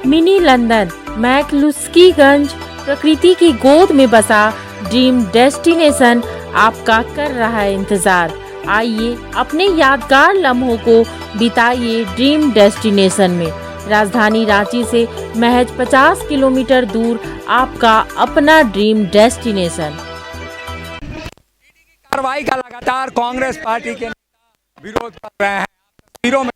Mini London McCluskieganj प्रकृति की गोद में बसा ड्रीम डेस्टिनेशन आपका कर रहा है इंतजार। आइए अपने यादगार लम्हों को बिताइए ड्रीम डेस्टिनेशन में। राजधानी रांची से महज 50 किलोमीटर दूर आपका अपना ड्रीम डेस्टिनेशन। कार्रवाई का लगातार कांग्रेस पार्टी के विरोध कर रहे हैं। तस्वीरों में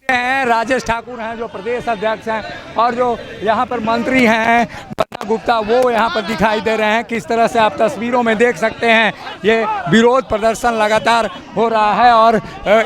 हैं राजेश ठाकुर हैं जो प्रदेश अध्यक्ष हैं, और जो यहाँ पर मंत्री हैं बन्ना गुप्ता, वो यहाँ पर दिखाई दे रहे हैं। किस तरह से आप तस्वीरों में देख सकते हैं, ये विरोध प्रदर्शन लगातार हो रहा है। और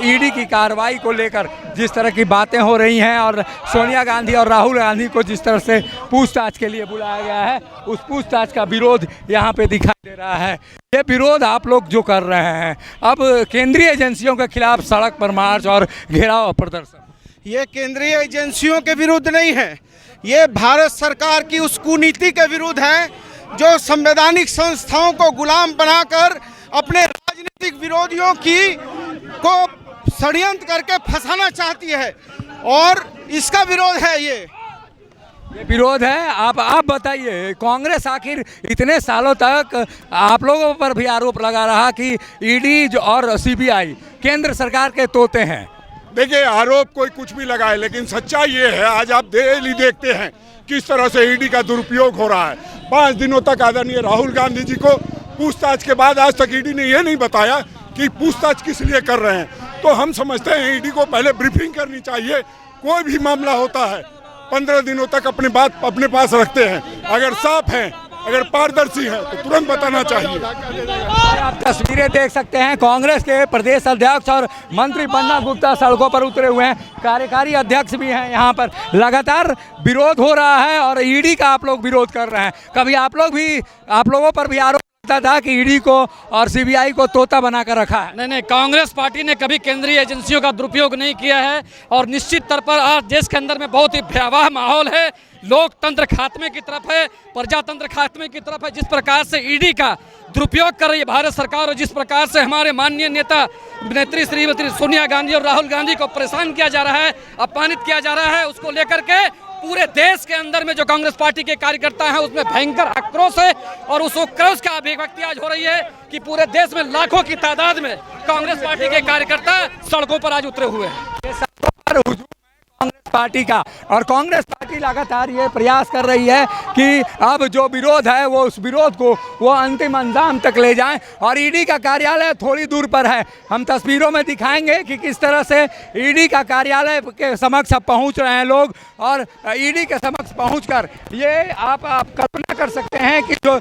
ईडी की कार्रवाई को लेकर जिस तरह की बातें हो रही हैं, और सोनिया गांधी और राहुल गांधी को जिस तरह से पूछताछ के लिए बुलाया गया है, उस पूछताछ का विरोध यहाँ पे दिखाई दे रहा है। ये विरोध आप लोग जो कर रहे हैं, अब केंद्रीय एजेंसियों के खिलाफ सड़क पर मार्च और घेराव प्रदर्शन, ये केंद्रीय एजेंसियों के विरुद्ध नहीं है, ये भारत सरकार की उस कुनीति के विरुद्ध है जो संवैधानिक संस्थाओं को गुलाम बनाकर अपने राजनीतिक विरोधियों को षड्यंत्र करके फंसाना चाहती है, और इसका विरोध है। ये विरोध है। आप बताइए, कांग्रेस आखिर इतने सालों तक आप लोगों पर भी आरोप लगा रहा कि ईडी और सीबीआई केंद्र सरकार के तोते हैं। देखिए, आरोप कोई कुछ भी लगाए, लेकिन सच्चाई ये है, आज आप डेली देखते हैं किस तरह से ईडी का दुरुपयोग हो रहा है। 5 दिनों तक आदरणीय राहुल गांधी जी को पूछताछ के बाद आज तक ईडी ने ये नहीं बताया कि पूछताछ किस लिए कर रहे हैं। तो हम समझते हैं ईडी को पहले ब्रीफिंग करनी चाहिए। कोई भी मामला होता है 15 दिनों तक अपनी बात अपने पास रखते हैं। अगर साफ है, अगर पारदर्शी है तो तुरंत बताना चाहिए। आप तस्वीरें देख सकते हैं, कांग्रेस के प्रदेश अध्यक्ष और मंत्री बन्ना गुप्ता सड़कों पर उतरे हुए हैं। कार्यकारी अध्यक्ष भी हैं यहाँ पर। लगातार विरोध हो रहा है और ईडी का आप लोग विरोध कर रहे हैं। कभी आप लोगों पर भी आरोप था कि ईडी को और सीबीआई को तोता बनाकर रखा है? नहीं, कांग्रेस पार्टी ने कभी केंद्रीय एजेंसियों का दुरुपयोग नहीं किया है, और निश्चित तौर पर आज देश के अंदर में बहुत ही भयावह माहौल है। लोकतंत्र खात्मे की तरफ है, प्रजातंत्र खात्मे की तरफ है। जिस प्रकार से ईडी का दुरुपयोग कर रही है भारत सरकार, और जिस प्रकार से हमारे माननीय नेत्री श्रीमती सोनिया गांधी और राहुल गांधी को परेशान किया जा रहा है, अपमानित किया जा रहा है, उसको लेकर के पूरे देश के अंदर में जो कांग्रेस पार्टी के कार्यकर्ता हैं उसमें भयंकर आक्रोश है। और उस आक्रोश का अभिव्यक्ति आज हो रही है कि पूरे देश में लाखों की तादाद में कांग्रेस पार्टी के कार्यकर्ता सड़कों पर आज उतरे हुए हैं। कांग्रेस पार्टी का, और कांग्रेस पार्टी लगातार ये प्रयास कर रही है कि अब जो विरोध है वो उस विरोध को वो अंतिम अंजाम तक ले जाएं। और ईडी का कार्यालय थोड़ी दूर पर है। हम तस्वीरों में दिखाएंगे कि किस तरह से ईडी का कार्यालय के समक्ष अब पहुंच रहे हैं लोग, और ईडी के समक्ष पहुंचकर ये आप कल्पना कर सकते हैं कि जो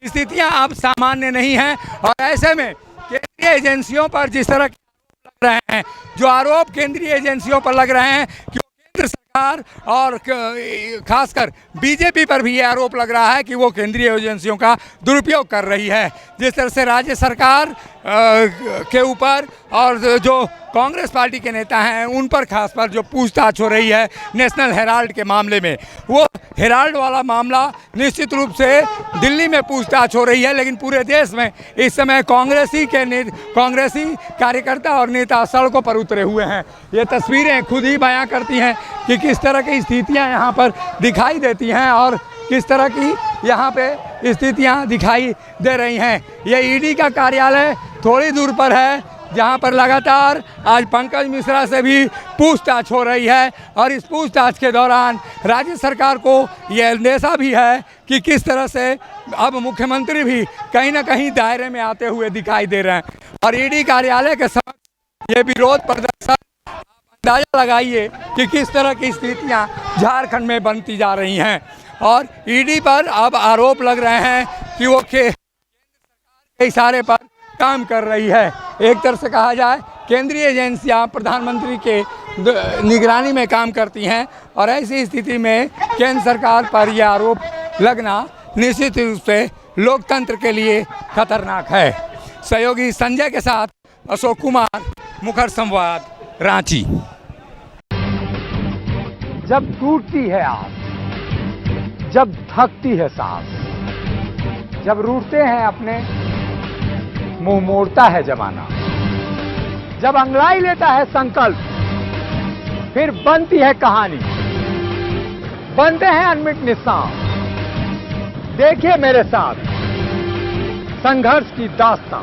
स्थितियां अब सामान्य नहीं हैं। और ऐसे में केंद्रीय एजेंसियों पर जिस तरह रहे हैं, जो आरोप केंद्रीय एजेंसियों पर लग रहे हैं कि केंद्र सरकार और खासकर बीजेपी पर भी ये आरोप लग रहा है कि वो केंद्रीय एजेंसियों का दुरुपयोग कर रही है। जिस तरह से राज्य सरकार के ऊपर और जो कांग्रेस पार्टी के नेता हैं उन पर खास पर जो पूछताछ हो रही है नेशनल हेराल्ड के मामले में, वो हेराल्ड वाला मामला निश्चित रूप से दिल्ली में पूछताछ हो रही है, लेकिन पूरे देश में इस समय कांग्रेसी कार्यकर्ता और नेता सड़कों पर उतरे हुए हैं। ये तस्वीरें खुद ही बयां करती हैं कि किस तरह की स्थितियां यहाँ पर दिखाई देती हैं और किस तरह की यहाँ पे स्थितियाँ दिखाई दे रही हैं। ये ईडी का कार्यालय थोड़ी दूर पर है, जहाँ पर लगातार आज पंकज मिश्रा से भी पूछताछ हो रही है। और इस पूछताछ के दौरान राज्य सरकार को ये अंदेशा भी है कि किस तरह से अब मुख्यमंत्री भी कहीं ना कहीं दायरे में आते हुए दिखाई दे रहे हैं। और ईडी कार्यालय के समक्ष ये विरोध प्रदर्शन, आप अंदाजा लगाइए कि किस तरह की स्थितियाँ झारखंड में बनती जा रही हैं। और ईडी पर अब आरोप लग रहे हैं कि वो केंद्र सरकार के इशारे पर काम कर रही है। एक तरह से कहा जाए केंद्रीय एजेंसियां प्रधानमंत्री के निगरानी में काम करती हैं, और ऐसी स्थिति में केंद्र सरकार पर यह आरोप लगना निश्चित रूप से लोकतंत्र के लिए खतरनाक है। सहयोगी संजय के साथ अशोक कुमार, मुखर संवाद, रांची। जब टूटती है आस, जब थकती है सांस, जब रूठते हैं अपने, मुंह मोड़ता है जमाना, जब अंगड़ाई लेता है संकल्प, फिर बनती है कहानी। बनते हैं अनमिट निशान। देखिए मेरे साथ संघर्ष की दास्तां।